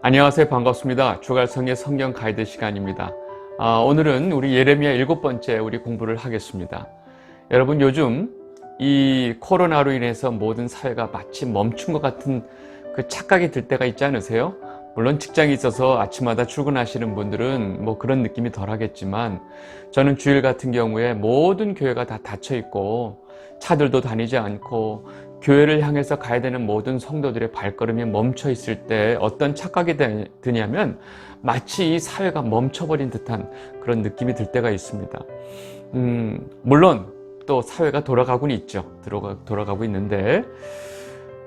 안녕하세요. 반갑습니다. 주갈성의 성경 가이드 시간입니다. 오늘은 우리 예레미야 7번째 우리 공부를 하겠습니다. 여러분, 요즘 이 코로나로 인해서 모든 사회가 마치 멈춘 것 같은 그 착각이 들 때가 있지 않으세요? 물론 직장이 있어서 아침마다 출근하시는 분들은 뭐 그런 느낌이 덜 하겠지만, 저는 주일 같은 경우에 모든 교회가 다 닫혀 있고 차들도 다니지 않고 교회를 향해서 가야 되는 모든 성도들의 발걸음이 멈춰 있을 때 어떤 착각이 드냐면, 마치 이 사회가 멈춰버린 듯한 그런 느낌이 들 때가 있습니다. 물론 또 사회가 돌아가고는 있죠. 돌아가고 있는데,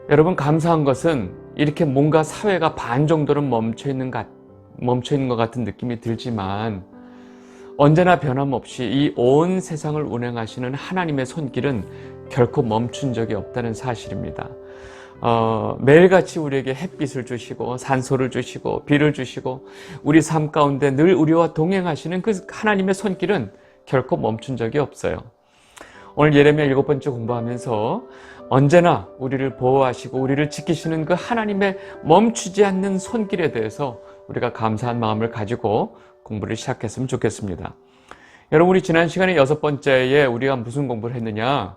여러분, 감사한 것은 이렇게 뭔가 사회가 반 정도는 멈춰 있는 것 같은 느낌이 들지만, 언제나 변함없이 이 온 세상을 운행하시는 하나님의 손길은 결코 멈춘 적이 없다는 사실입니다. 매일같이 우리에게 햇빛을 주시고 산소를 주시고 비를 주시고 우리 삶 가운데 늘 우리와 동행하시는 그 하나님의 손길은 결코 멈춘 적이 없어요. 오늘 예레미야 7번째 공부하면서 언제나 우리를 보호하시고 우리를 지키시는 그 하나님의 멈추지 않는 손길에 대해서 우리가 감사한 마음을 가지고 공부를 시작했으면 좋겠습니다. 여러분, 우리 지난 시간에 6번째에 우리가 무슨 공부를 했느냐?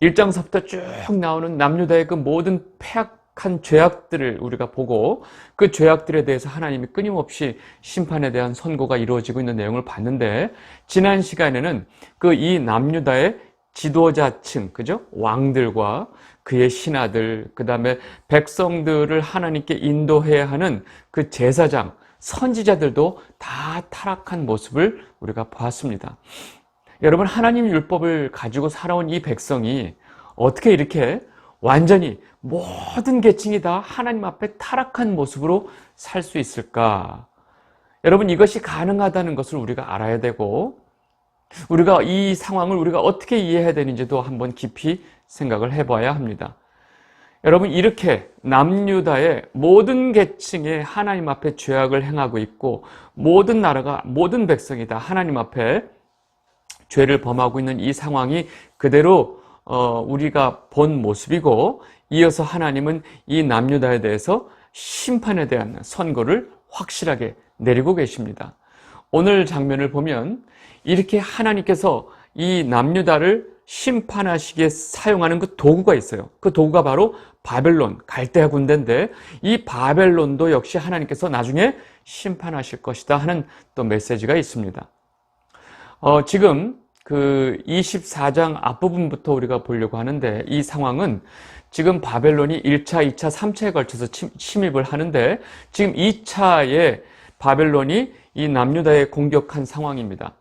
1장서부터 쭉 나오는 남유다의 그 모든 패악한 죄악들을 우리가 보고, 그 죄악들에 대해서 하나님이 끊임없이 심판에 대한 선고가 이루어지고 있는 내용을 봤는데, 지난 시간에는 그 이 남유다의 지도자층, 그죠? 왕들과 그의 신하들, 그 다음에 백성들을 하나님께 인도해야 하는 그 제사장, 선지자들도 다 타락한 모습을 우리가 보았습니다. 여러분, 하나님의 율법을 가지고 살아온 이 백성이 어떻게 이렇게 완전히 모든 계층이 다 하나님 앞에 타락한 모습으로 살 수 있을까? 여러분, 이것이 가능하다는 것을 우리가 알아야 되고, 우리가 이 상황을 우리가 어떻게 이해해야 되는지도 한번 깊이 생각을 해봐야 합니다. 여러분, 이렇게 남유다의 모든 계층에 하나님 앞에 죄악을 행하고 있고, 모든 나라가, 모든 백성이 다 하나님 앞에 죄를 범하고 있는 이 상황이 그대로 우리가 본 모습이고, 이어서 하나님은 이 남유다에 대해서 심판에 대한 선고를 확실하게 내리고 계십니다. 오늘 장면을 보면 이렇게 하나님께서 이 남유다를 심판하시기에 사용하는 그 도구가 있어요. 그 도구가 바로 바벨론, 갈대아 군대인데, 이 바벨론도 역시 하나님께서 나중에 심판하실 것이다 하는 또 메시지가 있습니다. 지금 그 24장 앞부분부터 우리가 보려고 하는데, 이 상황은 지금 바벨론이 1차, 2차, 3차에 걸쳐서 침입을 하는데, 지금 2차에 바벨론이 이 남유다에 공격한 상황입니다.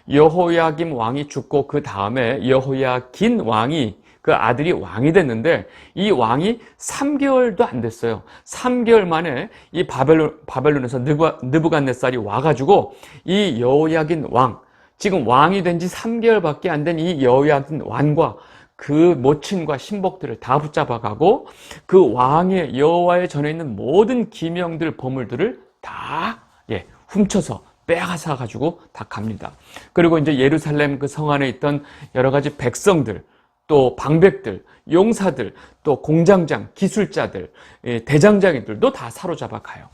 여호야김 왕이 죽고 그 다음에 여호야긴 왕이, 그 아들이 왕이 됐는데, 이 왕이 3개월도 안 됐어요. 3개월 만에 이 바벨론에서 느부갓네살이 와가지고 이 여호야긴 왕, 지금 왕이 된 지 3개월밖에 안 된 이 여호야긴 왕과 그 모친과 신복들을 다 붙잡아가고, 그 왕의 여호와의 전에 있는 모든 기명들, 보물들을 다 훔쳐서 빼앗아 가지고 다 갑니다. 그리고 이제 예루살렘 그 성 안에 있던 여러 가지 백성들, 또 방백들, 용사들, 또 공장장, 기술자들, 대장장이들도 다 사로잡아 가요.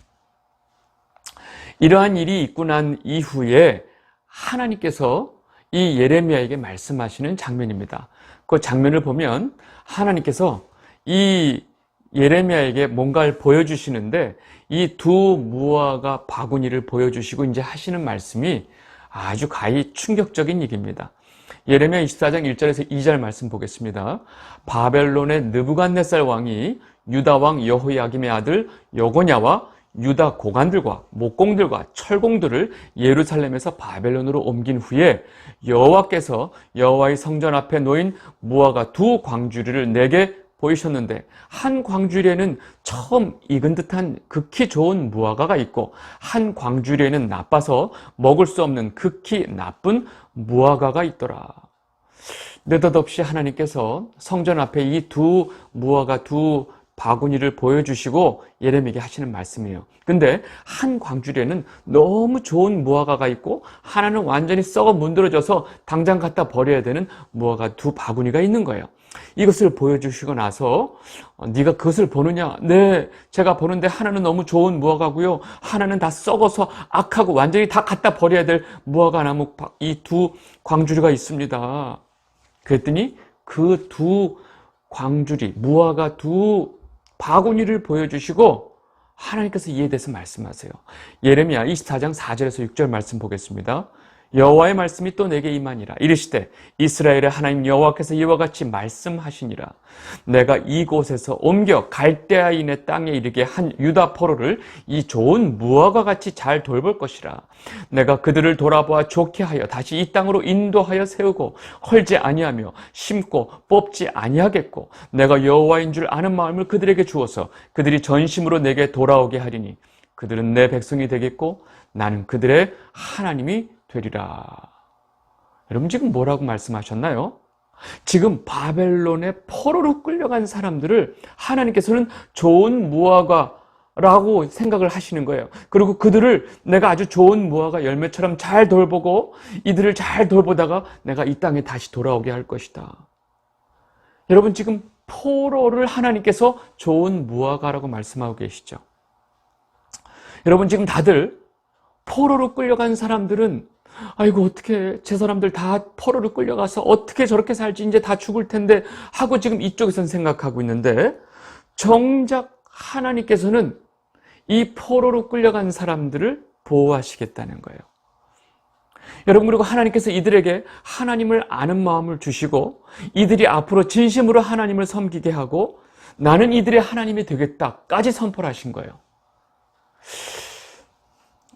이러한 일이 있고 난 이후에 하나님께서 이 예레미야에게 말씀하시는 장면입니다. 그 장면을 보면 하나님께서 이 예레미야에게 뭔가를 보여주시는데, 이 두 무화과 바구니를 보여주시고 이제 하시는 말씀이 아주 가히 충격적인 일입니다. 예레미야 24장 1절에서 2절 말씀 보겠습니다. 바벨론의 느부갓네살 왕이 유다 왕 여호야김의 아들 여고냐와 유다 고관들과 목공들과 철공들을 예루살렘에서 바벨론으로 옮긴 후에 여호와께서 여호와의 성전 앞에 놓인 무화과 두 광주리를 내게 보이셨는데, 한 광주리에는 처음 익은 듯한 극히 좋은 무화과가 있고, 한 광주리에는 나빠서 먹을 수 없는 극히 나쁜 무화과가 있더라. 느닷없이 하나님께서 성전 앞에 이 두 무화과 두 바구니를 보여주시고 예레미야에게 하시는 말씀이에요. 근데 한 광주리에는 너무 좋은 무화과가 있고, 하나는 완전히 썩어 문드러져서 당장 갖다 버려야 되는 무화과 두 바구니가 있는 거예요. 이것을 보여주시고 나서 네가 그것을 보느냐? 네, 제가 보는데 하나는 너무 좋은 무화과고요. 하나는 다 썩어서 악하고 완전히 다 갖다 버려야 될 무화과 나무 이 두 광주리가 있습니다. 그랬더니 그 두 광주리, 무화과 두 바구니를 보여주시고 하나님께서 이에 대해서 말씀하세요. 예레미야 24장 4절에서 6절 말씀 보겠습니다. 여호와의 말씀이 또 내게 임하니라. 이르시되 이스라엘의 하나님 여호와께서 이와 같이 말씀하시니라. 내가 이곳에서 옮겨 갈대아인의 땅에 이르게 한 유다 포로를 이 좋은 무화과 같이 잘 돌볼 것이라. 내가 그들을 돌아보아 좋게 하여 다시 이 땅으로 인도하여 세우고 헐지 아니하며 심고 뽑지 아니하겠고 내가 여호와인 줄 아는 마음을 그들에게 주어서 그들이 전심으로 내게 돌아오게 하리니 그들은 내 백성이 되겠고 나는 그들의 하나님이 되리라. 여러분 지금 뭐라고 말씀하셨나요? 지금 바벨론의 포로로 끌려간 사람들을 하나님께서는 좋은 무화과라고 생각을 하시는 거예요. 그리고 그들을 내가 아주 좋은 무화과 열매처럼 잘 돌보고 이들을 잘 돌보다가 내가 이 땅에 다시 돌아오게 할 것이다. 여러분 지금 포로를 하나님께서 좋은 무화과라고 말씀하고 계시죠. 여러분 지금 다들 포로로 끌려간 사람들은 아이고 어떻게 제 사람들 다 포로로 끌려가서 어떻게 저렇게 살지 이제 다 죽을 텐데 하고 지금 이쪽에선 생각하고 있는데 정작 하나님께서는 이 포로로 끌려간 사람들을 보호하시겠다는 거예요. 여러분 그리고 하나님께서 이들에게 하나님을 아는 마음을 주시고 이들이 앞으로 진심으로 하나님을 섬기게 하고 나는 이들의 하나님이 되겠다까지 선포를 하신 거예요.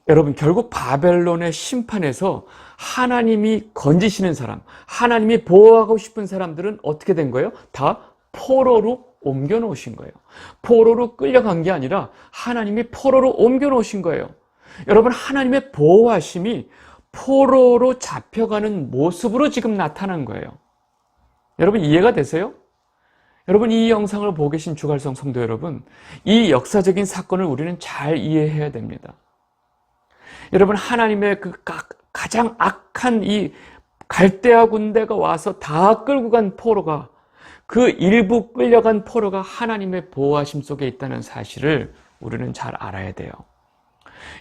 여러분 결국 바벨론의 심판에서 하나님이 건지시는 사람, 하나님이 보호하고 싶은 사람들은 어떻게 된 거예요? 다 포로로 옮겨 놓으신 거예요. 포로로 끌려간 게 아니라 하나님이 포로로 옮겨 놓으신 거예요. 여러분 하나님의 보호하심이 포로로 잡혀가는 모습으로 지금 나타난 거예요. 여러분 이해가 되세요? 여러분 이 영상을 보고 계신 주갈성 성도 여러분, 이 역사적인 사건을 우리는 잘 이해해야 됩니다. 여러분 하나님의 그 가장 악한 이 갈대아 군대가 와서 다 끌고 간 포로가 그 일부 끌려간 포로가 하나님의 보호하심 속에 있다는 사실을 우리는 잘 알아야 돼요.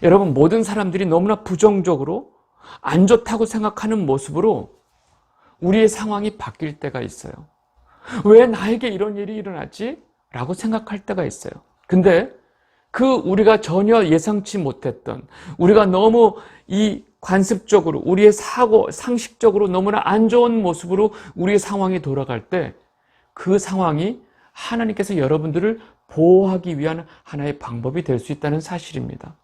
여러분 모든 사람들이 너무나 부정적으로 안 좋다고 생각하는 모습으로 우리의 상황이 바뀔 때가 있어요. 왜 나에게 이런 일이 일어났지? 라고 생각할 때가 있어요. 근데 그 우리가 전혀 예상치 못했던 우리가 너무 이 관습적으로 우리의 사고 상식적으로 너무나 안 좋은 모습으로 우리의 상황이 돌아갈 때 그 상황이 하나님께서 여러분들을 보호하기 위한 하나의 방법이 될 수 있다는 사실입니다.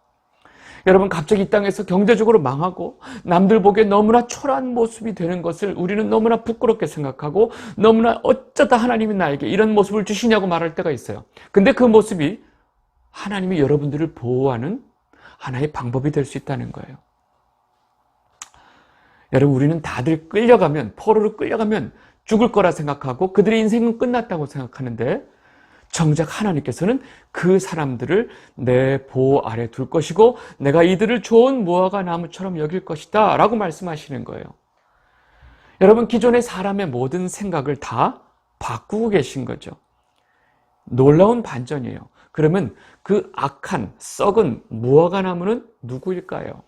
여러분 갑자기 이 땅에서 경제적으로 망하고 남들 보기에 너무나 초라한 모습이 되는 것을 우리는 너무나 부끄럽게 생각하고 너무나 어쩌다 하나님이 나에게 이런 모습을 주시냐고 말할 때가 있어요. 근데 그 모습이 하나님이 여러분들을 보호하는 하나의 방법이 될 수 있다는 거예요. 여러분 우리는 다들 끌려가면 포로로 끌려가면 죽을 거라 생각하고 그들의 인생은 끝났다고 생각하는데 정작 하나님께서는 그 사람들을 내 보호 아래 둘 것이고 내가 이들을 좋은 무화과 나무처럼 여길 것이다 라고 말씀하시는 거예요. 여러분 기존의 사람의 모든 생각을 다 바꾸고 계신 거죠. 놀라운 반전이에요. 그러면 그 악한 썩은 무화과 나무는 누구일까요?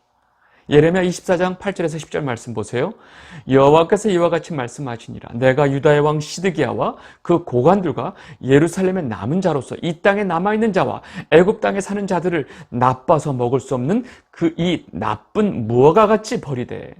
예레미야 24장 8절에서 10절 말씀 보세요. 여호와께서 이와 같이 말씀하시니라. 내가 유다의 왕 시드기야와 그 고관들과 예루살렘에 남은 자로서 이 땅에 남아있는 자와 애굽 땅에 사는 자들을 나빠서 먹을 수 없는 그 이 나쁜 무화과 같이 버리되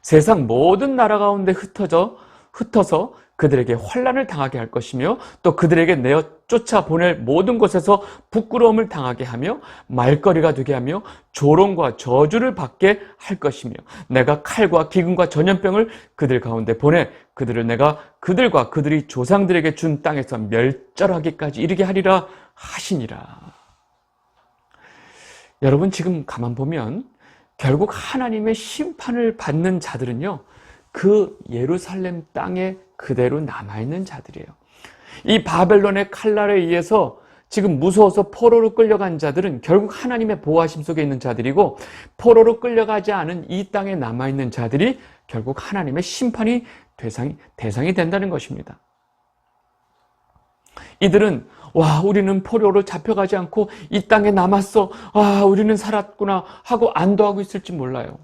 세상 모든 나라 가운데 흩어서 그들에게 환난을 당하게 할 것이며 또 그들에게 내어 쫓아보낼 모든 곳에서 부끄러움을 당하게 하며 말거리가 되게 하며 조롱과 저주를 받게 할 것이며 내가 칼과 기근과 전염병을 그들 가운데 보내 그들을 내가 그들과 그들이 조상들에게 준 땅에서 멸절하기까지 이르게 하리라 하시니라. 여러분 지금 가만 보면 결국 하나님의 심판을 받는 자들은요 그 예루살렘 땅에 그대로 남아있는 자들이에요. 이 바벨론의 칼날에 의해서 지금 무서워서 포로로 끌려간 자들은 결국 하나님의 보호하심 속에 있는 자들이고 포로로 끌려가지 않은 이 땅에 남아있는 자들이 결국 하나님의 심판이 대상이 된다는 것입니다. 이들은 와, 우리는 포로로 잡혀가지 않고 이 땅에 남았어. 아, 우리는 살았구나 하고 안도하고 있을지 몰라요.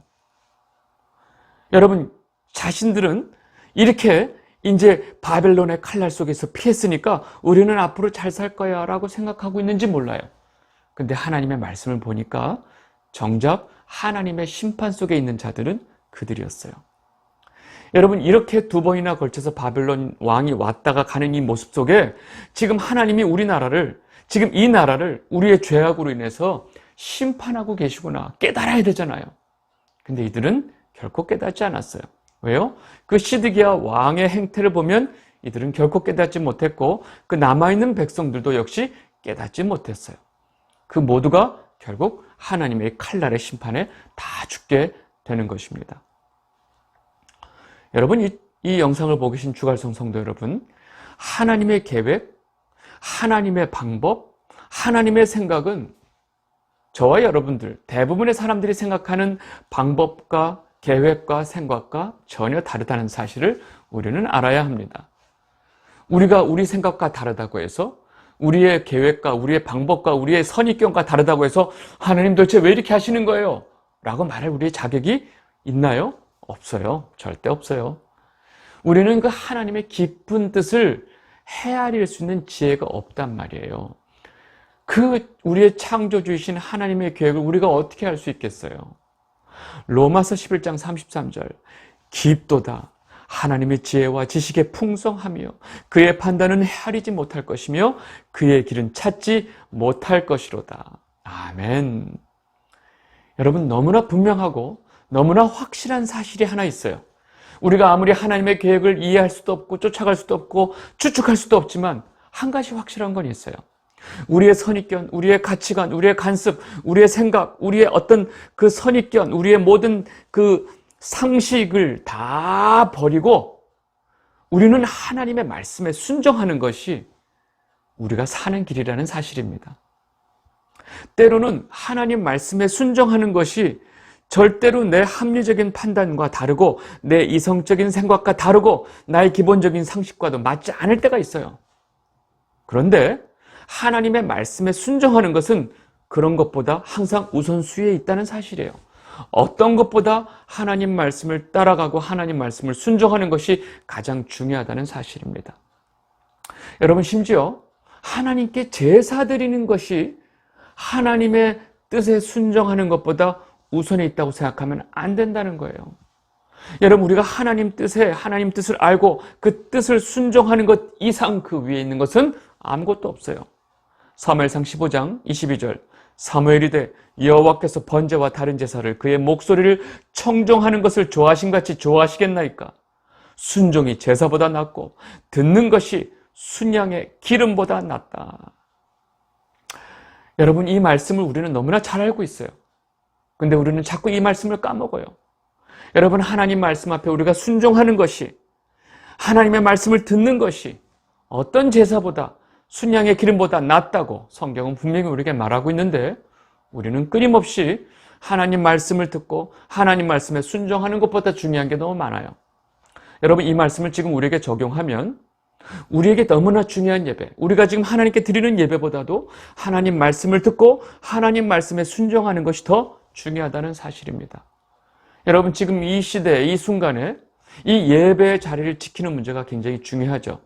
여러분, 자신들은 이렇게 이제 바벨론의 칼날 속에서 피했으니까 우리는 앞으로 잘 살 거야 라고 생각하고 있는지 몰라요. 근데 하나님의 말씀을 보니까 정작 하나님의 심판 속에 있는 자들은 그들이었어요. 여러분, 이렇게 두 번이나 걸쳐서 바벨론 왕이 왔다가 가는 이 모습 속에 지금 하나님이 우리나라를, 지금 이 나라를 우리의 죄악으로 인해서 심판하고 계시구나 깨달아야 되잖아요. 근데 이들은 결코 깨닫지 않았어요. 왜요? 그 시드기야 왕의 행태를 보면 이들은 결코 깨닫지 못했고 그 남아있는 백성들도 역시 깨닫지 못했어요. 그 모두가 결국 하나님의 칼날의 심판에 다 죽게 되는 것입니다. 여러분, 이 영상을 보고 계신 주갈성 성도 여러분, 하나님의 계획, 하나님의 방법, 하나님의 생각은 저와 여러분들, 대부분의 사람들이 생각하는 방법과 계획과 생각과 전혀 다르다는 사실을 우리는 알아야 합니다. 우리가 우리 생각과 다르다고 해서, 우리의 계획과 우리의 방법과 우리의 선입견과 다르다고 해서 하나님 도대체 왜 이렇게 하시는 거예요? 라고 말할 우리의 자격이 있나요? 없어요. 절대 없어요. 우리는 그 하나님의 깊은 뜻을 헤아릴 수 있는 지혜가 없단 말이에요. 그 우리의 창조주이신 하나님의 계획을 우리가 어떻게 할 수 있겠어요? 로마서 11장 33절, 깊도다 하나님의 지혜와 지식의 풍성하며 그의 판단은 헤아리지 못할 것이며 그의 길은 찾지 못할 것이로다. 아멘. 여러분, 너무나 분명하고 너무나 확실한 사실이 하나 있어요. 우리가 아무리 하나님의 계획을 이해할 수도 없고 쫓아갈 수도 없고 추측할 수도 없지만 한 가지 확실한 건 있어요. 우리의 선입견, 우리의 가치관, 우리의 간섭, 우리의 생각, 우리의 어떤 그 선입견, 우리의 모든 그 상식을 다 버리고 우리는 하나님의 말씀에 순종하는 것이 우리가 사는 길이라는 사실입니다. 때로는 하나님 말씀에 순종하는 것이 절대로 내 합리적인 판단과 다르고 내 이성적인 생각과 다르고 나의 기본적인 상식과도 맞지 않을 때가 있어요. 그런데 하나님의 말씀에 순종하는 것은 그런 것보다 항상 우선순위에 있다는 사실이에요. 어떤 것보다 하나님 말씀을 따라가고 하나님 말씀을 순종하는 것이 가장 중요하다는 사실입니다. 여러분, 심지어 하나님께 제사 드리는 것이 하나님의 뜻에 순종하는 것보다 우선에 있다고 생각하면 안 된다는 거예요. 여러분, 우리가 하나님 뜻을 알고 그 뜻을 순종하는 것 이상 그 위에 있는 것은 아무것도 없어요. 사무엘상 15장 22절, 사무엘이 이르되 여호와께서 번제와 다른 제사를 그의 목소리를 청종하는 것을 좋아하심같이 좋아하시겠나이까? 순종이 제사보다 낫고 듣는 것이 순양의 기름보다 낫다. 여러분, 이 말씀을 우리는 너무나 잘 알고 있어요. 근데 우리는 자꾸 이 말씀을 까먹어요. 여러분, 하나님 말씀 앞에 우리가 순종하는 것이, 하나님의 말씀을 듣는 것이 어떤 제사보다 순양의 기름보다 낫다고 성경은 분명히 우리에게 말하고 있는데 우리는 끊임없이 하나님 말씀을 듣고 하나님 말씀에 순종하는 것보다 중요한 게 너무 많아요. 여러분, 이 말씀을 지금 우리에게 적용하면 우리에게 너무나 중요한 예배, 우리가 지금 하나님께 드리는 예배보다도 하나님 말씀을 듣고 하나님 말씀에 순종하는 것이 더 중요하다는 사실입니다. 여러분, 지금 이 시대에 이 순간에 이 예배의 자리를 지키는 문제가 굉장히 중요하죠.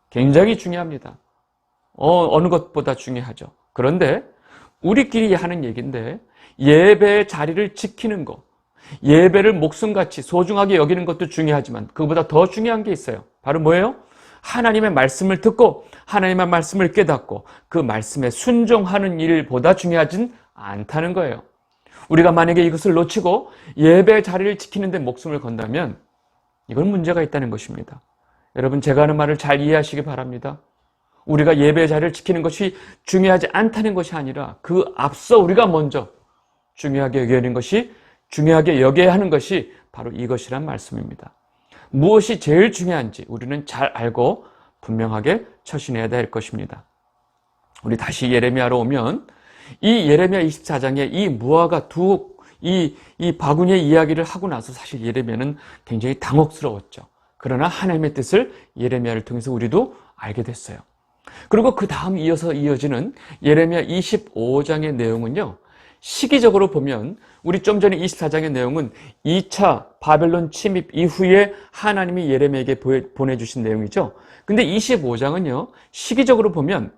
굉장히 중요합니다. 어느 것보다 중요하죠. 그런데 우리끼리 하는 얘기인데 예배의 자리를 지키는 것, 예배를 목숨같이 소중하게 여기는 것도 중요하지만 그보다 더 중요한 게 있어요. 바로 뭐예요? 하나님의 말씀을 듣고 하나님의 말씀을 깨닫고 그 말씀에 순종하는 일보다 중요하진 않다는 거예요. 우리가 만약에 이것을 놓치고 예배의 자리를 지키는 데 목숨을 건다면 이건 문제가 있다는 것입니다. 여러분, 제가 하는 말을 잘 이해하시기 바랍니다. 우리가 예배의 자리를 지키는 것이 중요하지 않다는 것이 아니라 그 앞서 우리가 먼저 중요하게 여겨야 하는 것이 바로 이것이란 말씀입니다. 무엇이 제일 중요한지 우리는 잘 알고 분명하게 처신해야 될 것입니다. 우리 다시 예레미야로 오면 이 예레미야 24장에 이 무화과 이 바구니의 이야기를 하고 나서 사실 예레미야는 굉장히 당혹스러웠죠. 그러나 하나님의 뜻을 예레미야를 통해서 우리도 알게 됐어요. 그리고 그 다음 이어지는 예레미야 25장의 내용은요, 시기적으로 보면 우리 좀 전에 24장의 내용은 2차 바벨론 침입 이후에 하나님이 예레미야에게 보내주신 내용이죠. 근데 25장은요, 시기적으로 보면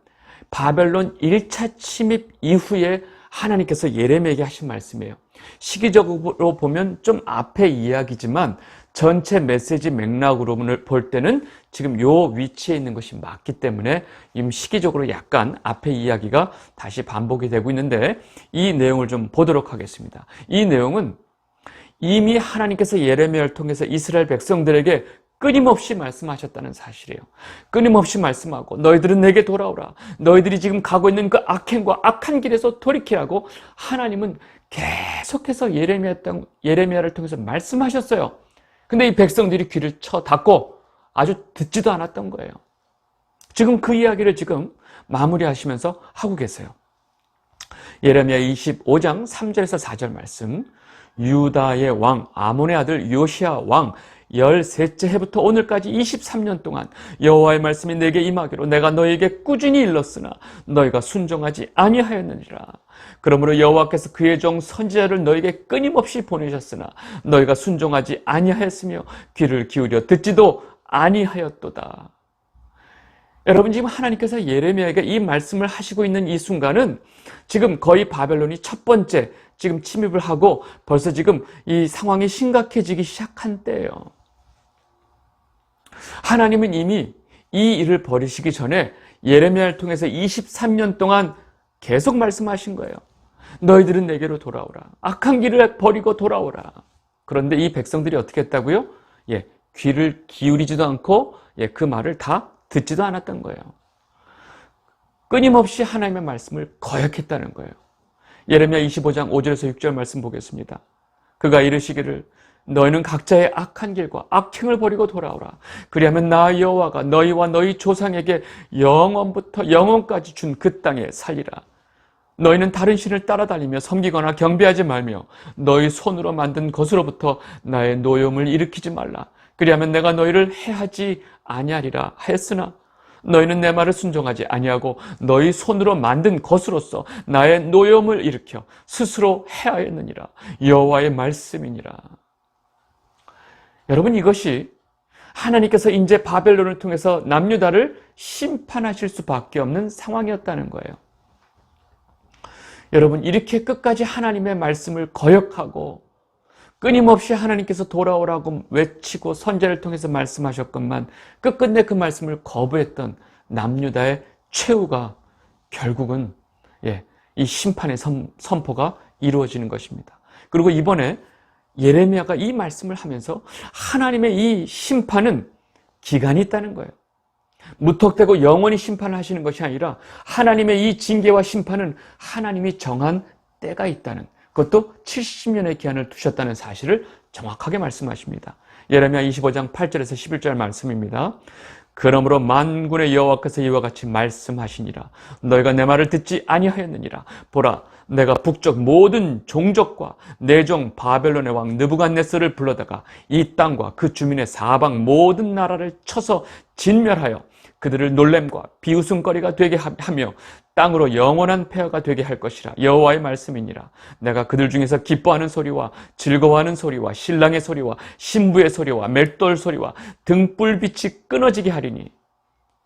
바벨론 1차 침입 이후에 하나님께서 예레미야에게 하신 말씀이에요. 시기적으로 보면 좀 앞의 이야기지만 전체 메시지 맥락으로 볼 때는 지금 요 위치에 있는 것이 맞기 때문에 시기적으로 약간 앞의 이야기가 다시 반복이 되고 있는데, 이 내용을 좀 보도록 하겠습니다. 이 내용은 이미 하나님께서 예레미야를 통해서 이스라엘 백성들에게 끊임없이 말씀하셨다는 사실이에요. 끊임없이 말씀하고 너희들은 내게 돌아오라. 너희들이 지금 가고 있는 그 악행과 악한 길에서 돌이키라고 하나님은 계속해서 예레미야를 통해서 말씀하셨어요. 근데 이 백성들이 귀를 쳐 닫고 아주 듣지도 않았던 거예요. 지금 그 이야기를 지금 마무리하시면서 하고 계세요. 예레미야 25장 3절에서 4절 말씀. 유다의 왕 아몬의 아들 요시야 왕 13째 해부터 오늘까지 23년 동안 여호와의 말씀이 내게 임하기로 내가 너희에게 꾸준히 일렀으나 너희가 순종하지 아니하였느니라. 그러므로 여호와께서 그의 종 선지자를 너희에게 끊임없이 보내셨으나 너희가 순종하지 아니하였으며 귀를 기울여 듣지도 아니하였도다. 여러분, 지금 하나님께서 예레미야에게 이 말씀을 하시고 있는 이 순간은 지금 거의 바벨론이 첫 번째 지금 침입을 하고 벌써 지금 이 상황이 심각해지기 시작한 때예요. 하나님은 이미 이 일을 벌이시기 전에 예레미야를 통해서 23년 동안 계속 말씀하신 거예요. 너희들은 내게로 돌아오라. 악한 길을 버리고 돌아오라. 그런데 이 백성들이 어떻게 했다고요? 귀를 기울이지도 않고 그 말을 다 듣지도 않았던 거예요. 끊임없이 하나님의 말씀을 거역했다는 거예요. 예레미야 25장 5절에서 6절 말씀 보겠습니다. 그가 이르시기를 너희는 각자의 악한 길과 악행을 버리고 돌아오라. 그리하면 나 여호와가 너희와 너희 조상에게 영원부터 영원까지 준 그 땅에 살리라. 너희는 다른 신을 따라다니며 섬기거나 경배하지 말며 너희 손으로 만든 것으로부터 나의 노염을 일으키지 말라. 그리하면 내가 너희를 해하지 아니하리라 하였으나 너희는 내 말을 순종하지 아니하고 너희 손으로 만든 것으로서 나의 노염을 일으켜 스스로 해하였느니라. 여호와의 말씀이니라. 여러분, 이것이 하나님께서 이제 바벨론을 통해서 남유다를 심판하실 수밖에 없는 상황이었다는 거예요. 여러분, 이렇게 끝까지 하나님의 말씀을 거역하고 끊임없이 하나님께서 돌아오라고 외치고 선지자를 통해서 말씀하셨건만 끝끝내 그 말씀을 거부했던 남유다의 최후가 결국은 이 심판의 선포가 이루어지는 것입니다. 그리고 이번에 예레미야가 이 말씀을 하면서 하나님의 이 심판은 기간이 있다는 거예요. 무턱대고 영원히 심판을 하시는 것이 아니라 하나님의 이 징계와 심판은 하나님이 정한 때가 있다는, 그것도 70년의 기한을 두셨다는 사실을 정확하게 말씀하십니다. 예레미야 25장 8절에서 11절 말씀입니다. 그러므로 만군의 여호와께서 이와 같이 말씀하시니라. 너희가 내 말을 듣지 아니하였느니라. 보라, 내가 북쪽 모든 종족과 내 종 바벨론의 왕 느부갓네살을 불러다가 이 땅과 그 주민의 사방 모든 나라를 쳐서 진멸하여 그들을 놀램과 비웃음거리가 되게 하며 땅으로 영원한 폐허가 되게 할 것이라. 여호와의 말씀이니라. 내가 그들 중에서 기뻐하는 소리와 즐거워하는 소리와 신랑의 소리와 신부의 소리와 맷돌 소리와 등불빛이 끊어지게 하리니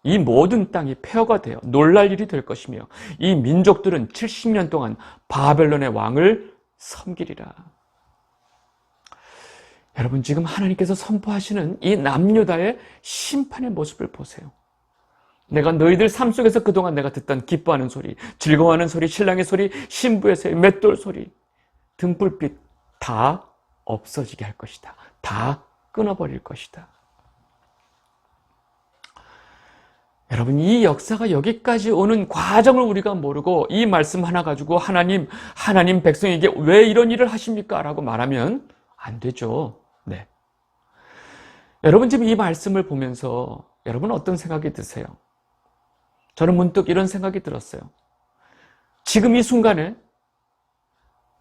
이 모든 땅이 폐허가 되어 놀랄 일이 될 것이며 이 민족들은 70년 동안 바벨론의 왕을 섬기리라. 여러분, 지금 하나님께서 선포하시는 이 남유다의 심판의 모습을 보세요. 내가 너희들 삶 속에서 그동안 내가 듣던 기뻐하는 소리, 즐거워하는 소리, 신랑의 소리, 신부의 소리, 맷돌 소리, 등불빛 다 없어지게 할 것이다. 다 끊어버릴 것이다. 여러분, 이 역사가 여기까지 오는 과정을 우리가 모르고 이 말씀 하나 가지고 하나님 백성에게 왜 이런 일을 하십니까? 라고 말하면 안 되죠. 네. 여러분, 지금 이 말씀을 보면서 여러분 어떤 생각이 드세요? 저는 문득 이런 생각이 들었어요. 지금 이 순간에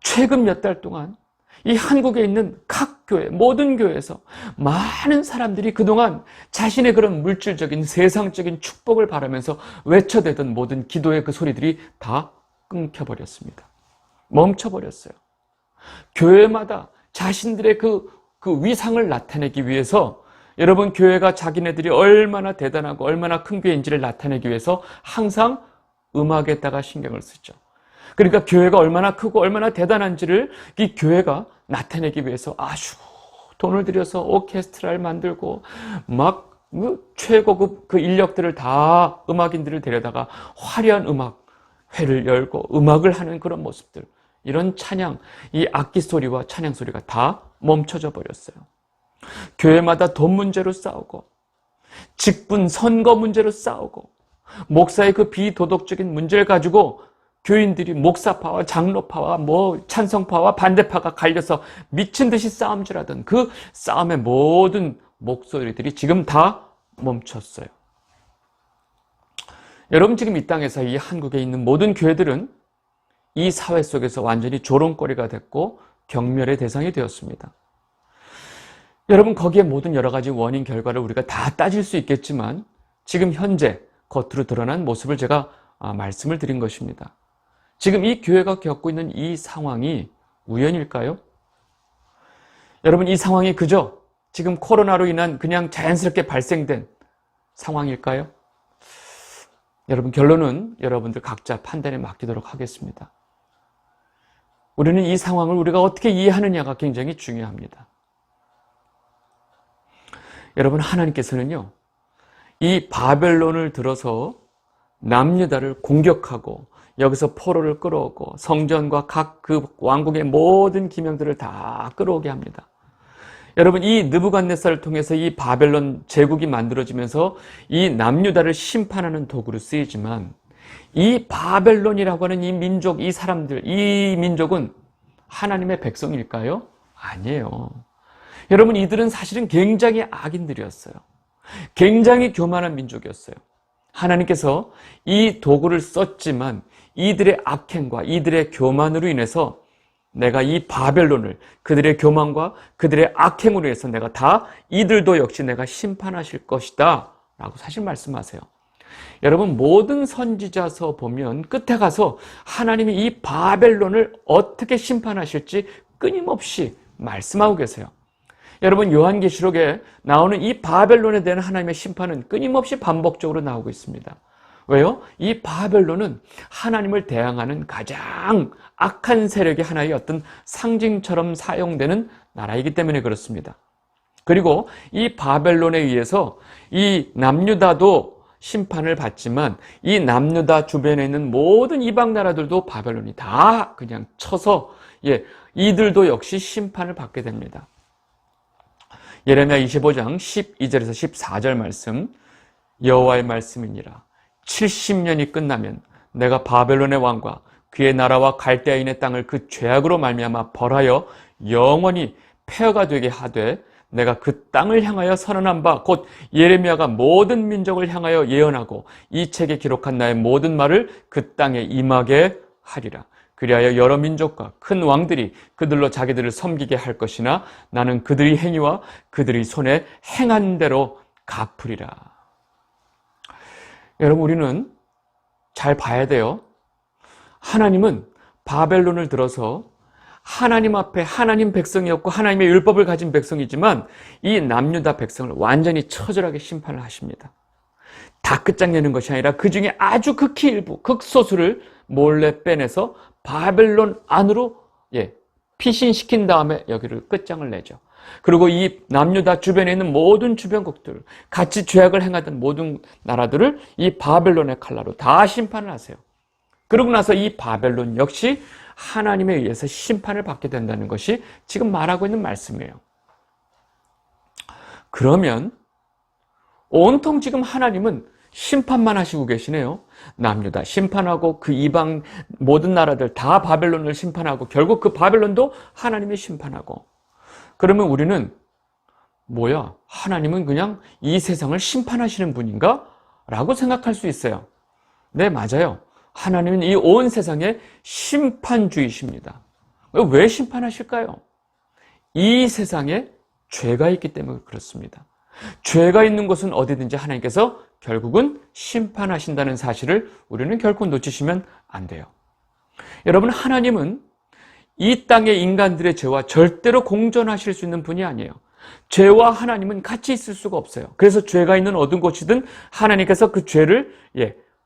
최근 몇 달 동안 이 한국에 있는 각 교회, 모든 교회에서 많은 사람들이 그동안 자신의 그런 물질적인 세상적인 축복을 바라면서 외쳐대던 모든 기도의 그 소리들이 다 끊겨버렸습니다. 멈춰버렸어요. 교회마다 자신들의 그 위상을 나타내기 위해서, 여러분, 교회가 자기네들이 얼마나 대단하고 얼마나 큰 교회인지를 나타내기 위해서 항상 음악에다가 신경을 쓰죠. 그러니까 교회가 얼마나 크고 얼마나 대단한지를 이 교회가 나타내기 위해서 아주 돈을 들여서 오케스트라를 만들고 막 최고급 그 인력들을 다, 음악인들을 데려다가 화려한 음악회를 열고 음악을 하는 그런 모습들, 이런 찬양, 이 악기 소리와 찬양 소리가 다 멈춰져 버렸어요. 교회마다 돈 문제로 싸우고, 직분 선거 문제로 싸우고, 목사의 그 비도덕적인 문제를 가지고 교인들이 목사파와 장로파와 찬성파와 반대파가 갈려서 미친 듯이 싸움질하던 그 싸움의 모든 목소리들이 지금 다 멈췄어요. 여러분, 지금 이 땅에서 이 한국에 있는 모든 교회들은 이 사회 속에서 완전히 조롱거리가 됐고 경멸의 대상이 되었습니다. 여러분, 거기에 모든 여러 가지 원인 결과를 우리가 다 따질 수 있겠지만 지금 현재 겉으로 드러난 모습을 제가 말씀을 드린 것입니다. 지금 이 교회가 겪고 있는 이 상황이 우연일까요? 여러분, 이 상황이 그저 지금 코로나로 인한 그냥 자연스럽게 발생된 상황일까요? 여러분, 결론은 여러분들 각자 판단에 맡기도록 하겠습니다. 우리는 이 상황을 우리가 어떻게 이해하느냐가 굉장히 중요합니다. 여러분, 하나님께서는요, 이 바벨론을 들어서 남유다를 공격하고 여기서 포로를 끌어오고 성전과 각 그 왕국의 모든 기명들을 다 끌어오게 합니다. 여러분, 이 느부갓네살을 통해서 이 바벨론 제국이 만들어지면서 이 남유다를 심판하는 도구로 쓰이지만, 이 바벨론이라고 하는 이 민족, 이 사람들, 이 민족은 하나님의 백성일까요? 아니에요. 여러분, 이들은 사실은 굉장히 악인들이었어요. 굉장히 교만한 민족이었어요. 하나님께서 이 도구를 썼지만 이들의 악행과 이들의 교만으로 인해서 내가 이 바벨론을, 그들의 교만과 그들의 악행으로 해서 내가 다 이들도 역시 내가 심판하실 것이다 라고 사실 말씀하세요. 여러분, 모든 선지자서 보면 끝에 가서 하나님이 이 바벨론을 어떻게 심판하실지 끊임없이 말씀하고 계세요. 여러분, 요한계시록에 나오는 이 바벨론에 대한 하나님의 심판은 끊임없이 반복적으로 나오고 있습니다. 왜요? 이 바벨론은 하나님을 대항하는 가장 악한 세력의 하나의 어떤 상징처럼 사용되는 나라이기 때문에 그렇습니다. 그리고 이 바벨론에 의해서 이 남유다도 심판을 받지만 이 남유다 주변에 있는 모든 이방 나라들도 바벨론이 다 그냥 쳐서 이들도 역시 심판을 받게 됩니다. 예레미야 25장 12절에서 14절 말씀, 여호와의 말씀이니라. 70년이 끝나면 내가 바벨론의 왕과 그의 나라와 갈대아인의 땅을 그 죄악으로 말미암아 벌하여 영원히 폐허가 되게 하되, 내가 그 땅을 향하여 선언한 바 곧 예레미야가 모든 민족을 향하여 예언하고 이 책에 기록한 나의 모든 말을 그 땅에 임하게 하리라. 그리하여 여러 민족과 큰 왕들이 그들로 자기들을 섬기게 할 것이나 나는 그들의 행위와 그들의 손에 행한 대로 갚으리라. 여러분, 우리는 잘 봐야 돼요. 하나님은 바벨론을 들어서 하나님 앞에 하나님 백성이었고 하나님의 율법을 가진 백성이지만 이 남유다 백성을 완전히 처절하게 심판을 하십니다. 다 끝장내는 것이 아니라 그 중에 아주 극히 일부, 극소수를 몰래 빼내서 바벨론 안으로 피신시킨 다음에 여기를 끝장을 내죠. 그리고 이 남유다 주변에 있는 모든 주변국들, 같이 죄악을 행하던 모든 나라들을 이 바벨론의 칼날로 다 심판을 하세요. 그러고 나서 이 바벨론 역시 하나님에 의해서 심판을 받게 된다는 것이 지금 말하고 있는 말씀이에요. 그러면 온통 지금 하나님은 심판만 하시고 계시네요. 남유다 심판하고 그 이방 모든 나라들 다 바벨론을 심판하고 결국 그 바벨론도 하나님이 심판하고, 그러면 우리는 하나님은 그냥 이 세상을 심판하시는 분인가? 라고 생각할 수 있어요. 네, 맞아요. 하나님은 이 온 세상의 심판주이십니다. 왜 심판하실까요? 이 세상에 죄가 있기 때문에 그렇습니다. 죄가 있는 곳은 어디든지 하나님께서 결국은 심판하신다는 사실을 우리는 결코 놓치시면 안 돼요. 여러분, 하나님은 이 땅의 인간들의 죄와 절대로 공존하실 수 있는 분이 아니에요. 죄와 하나님은 같이 있을 수가 없어요. 그래서 죄가 있는 어떤 곳이든 하나님께서 그 죄를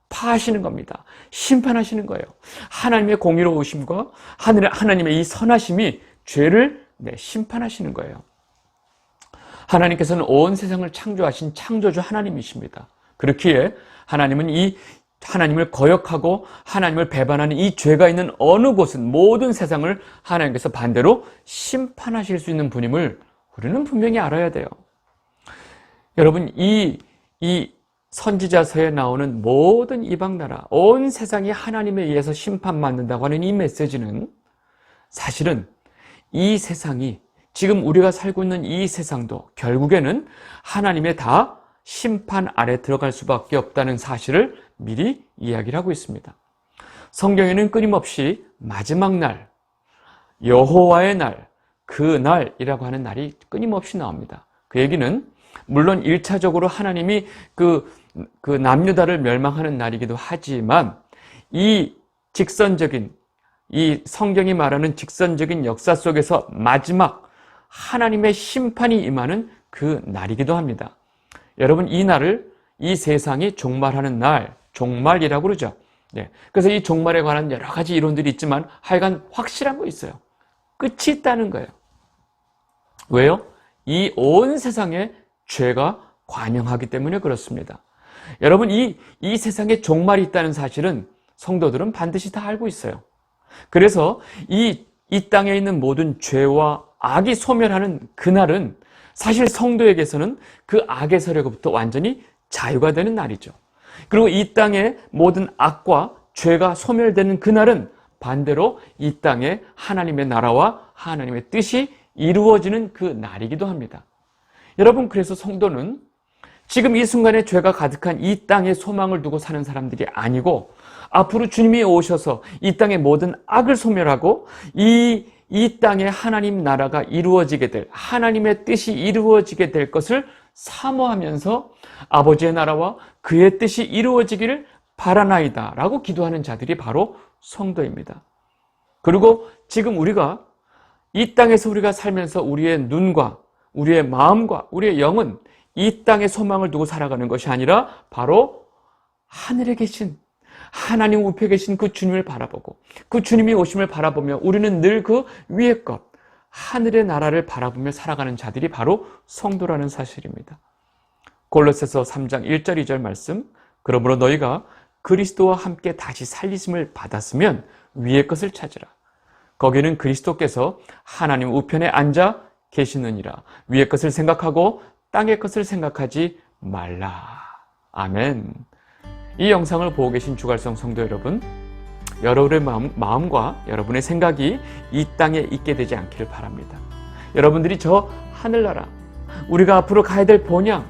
파하시는 겁니다. 심판하시는 거예요. 하나님의 공의로우심과 하나님의 이 선하심이 죄를 심판하시는 거예요. 하나님께서는 온 세상을 창조하신 창조주 하나님이십니다. 그렇기에 하나님은 이 하나님을 거역하고 하나님을 배반하는 이 죄가 있는 어느 곳은 모든 세상을 하나님께서 반대로 심판하실 수 있는 분임을 우리는 분명히 알아야 돼요. 여러분, 이 선지자서에 나오는 모든 이방 나라, 온 세상이 하나님에 의해서 심판받는다고 하는 이 메시지는 사실은 이 세상이 지금 우리가 살고 있는 이 세상도 결국에는 하나님의 다 심판 아래 들어갈 수밖에 없다는 사실을 미리 이야기를 하고 있습니다. 성경에는 끊임없이 마지막 날, 여호와의 날, 그 날이라고 하는 날이 끊임없이 나옵니다. 그 얘기는 물론 1차적으로 하나님이 그 남유다를 멸망하는 날이기도 하지만 이 성경이 말하는 직선적인 역사 속에서 마지막 하나님의 심판이 임하는 그 날이기도 합니다. 여러분, 이 날을 이 세상이 종말하는 날, 종말이라고 그러죠. 그래서 이 종말에 관한 여러 가지 이론들이 있지만 하여간 확실한 거 있어요. 끝이 있다는 거예요. 왜요? 이 온 세상에 죄가 관영하기 때문에 그렇습니다. 여러분, 이 세상에 종말이 있다는 사실은 성도들은 반드시 다 알고 있어요. 그래서 이 땅에 있는 모든 죄와 악이 소멸하는 그날은 사실 성도에게서는 그 악의 세력으로부터 완전히 자유가 되는 날이죠. 그리고 이 땅의 모든 악과 죄가 소멸되는 그날은 반대로 이 땅에 하나님의 나라와 하나님의 뜻이 이루어지는 그 날이기도 합니다. 여러분, 그래서 성도는 지금 이 순간에 죄가 가득한 이 땅에 소망을 두고 사는 사람들이 아니고 앞으로 주님이 오셔서 이 땅의 모든 악을 소멸하고 이 땅에 하나님 나라가 이루어지게 될, 하나님의 뜻이 이루어지게 될 것을 사모하면서 아버지의 나라와 그의 뜻이 이루어지기를 바라나이다 라고 기도하는 자들이 바로 성도입니다. 그리고 지금 우리가 이 땅에서 우리가 살면서 우리의 눈과 우리의 마음과 우리의 영은 이 땅에 소망을 두고 살아가는 것이 아니라 바로 하늘에 계신 하나님 우편에 계신 그 주님을 바라보고 그 주님이 오심을 바라보며 우리는 늘 그 위의 것, 하늘의 나라를 바라보며 살아가는 자들이 바로 성도라는 사실입니다. 골로새서 3장 1절 2절 말씀, 그러므로 너희가 그리스도와 함께 다시 살리심을 받았으면 위의 것을 찾으라. 거기는 그리스도께서 하나님 우편에 앉아 계시느니라. 위의 것을 생각하고 땅의 것을 생각하지 말라. 아멘. 이 영상을 보고 계신 주갈성 성도 여러분, 여러분의 마음과 여러분의 생각이 이 땅에 있게 되지 않기를 바랍니다. 여러분들이 저 하늘나라, 우리가 앞으로 가야 될 본향,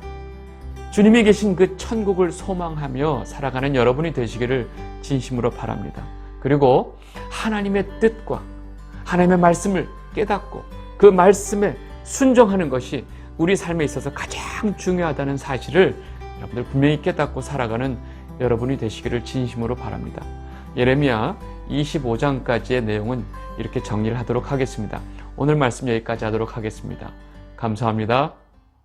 주님이 계신 그 천국을 소망하며 살아가는 여러분이 되시기를 진심으로 바랍니다. 그리고 하나님의 뜻과 하나님의 말씀을 깨닫고 그 말씀에 순종하는 것이 우리 삶에 있어서 가장 중요하다는 사실을 여러분들 분명히 깨닫고 살아가는 여러분이 되시기를 진심으로 바랍니다. 예레미야 25장까지의 내용은 이렇게 정리를 하도록 하겠습니다. 오늘 말씀 여기까지 하도록 하겠습니다. 감사합니다.